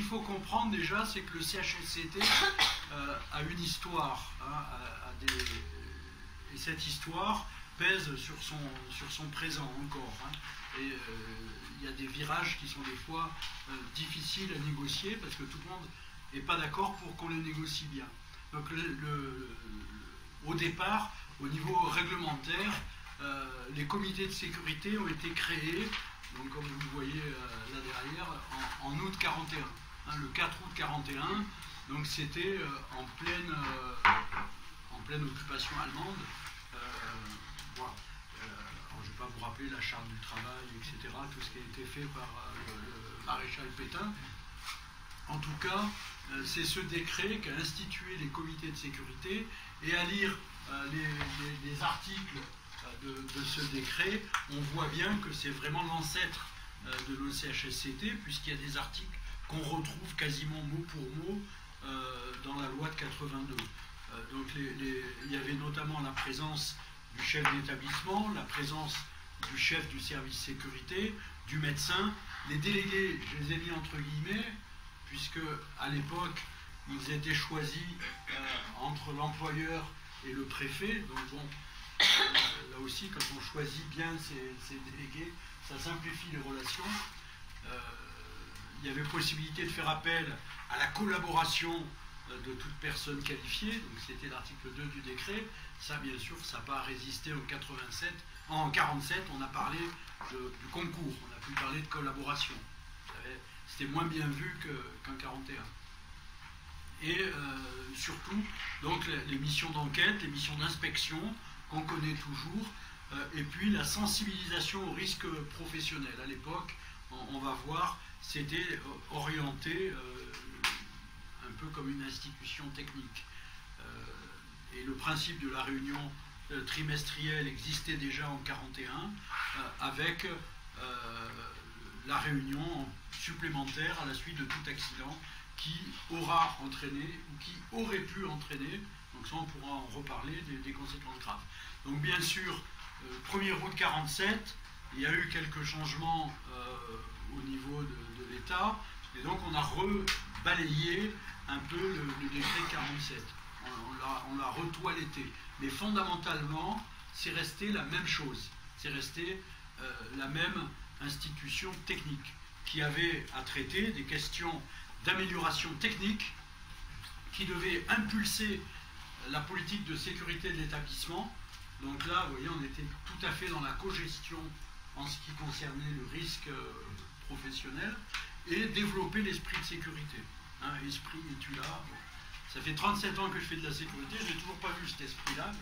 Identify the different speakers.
Speaker 1: faut comprendre déjà, c'est que le CHSCT a une histoire, hein, et cette histoire pèse sur son présent encore. Hein, et il y a des virages qui sont des fois difficiles à négocier parce que tout le monde n'est pas d'accord pour qu'on les négocie bien. Donc au départ, au niveau réglementaire, les comités de sécurité ont été créés, donc comme vous le voyez là derrière, en août 41, hein, le 4 août 41, donc c'était en pleine occupation allemande. Voilà. Alors, je ne vais pas vous rappeler la charte du travail, etc., tout ce qui a été fait par le maréchal Pétain. En tout cas, c'est ce décret qui a institué les comités de sécurité, et à lire les articles de ce décret, on voit bien que c'est vraiment l'ancêtre de l'OCHSCT, puisqu'il y a des articles qu'on retrouve quasiment mot pour mot dans la loi de 82. Donc il y avait notamment la présence du chef d'établissement, la présence du chef du service sécurité, du médecin. Les délégués, je les ai mis entre guillemets, puisque à l'époque, ils étaient choisis entre l'employeur et le préfet. Donc bon, là aussi, quand on choisit bien ces délégués, ça simplifie les relations. Il y avait possibilité de faire appel à la collaboration de toute personne qualifiée, donc c'était l'article 2 du décret. Ça, bien sûr, ça n'a pas résisté en 87. En 47, on a parlé du concours, on a pu parler de collaboration. C'était moins bien vu qu'en 41. Et surtout, donc, les missions d'enquête, les missions d'inspection, qu'on connaît toujours, et puis la sensibilisation aux risques professionnels. À l'époque, on va voir, c'était orienté un peu comme une institution technique. Et le principe de la réunion trimestrielle existait déjà en 41, avec la réunion supplémentaire à la suite de tout accident qui aura entraîné ou qui aurait pu entraîner, donc ça on pourra en reparler, des conséquences graves. Donc bien sûr, 1er août 47, il y a eu quelques changements au niveau de l'État, et donc on a rebalayé un peu le décret 47. On l'a retoiletté. Mais fondamentalement, c'est resté la même chose. C'est resté la même institution technique qui avait à traiter des questions d'amélioration technique qui devaient impulser la politique de sécurité de l'établissement. Donc là, vous voyez, on était tout à fait dans la cogestion en ce qui concernait le risque professionnel et développer l'esprit de sécurité. Hein, esprit, es-tu là? Ça fait 37 ans que je fais de la sécurité, je n'ai toujours pas vu cet esprit-là.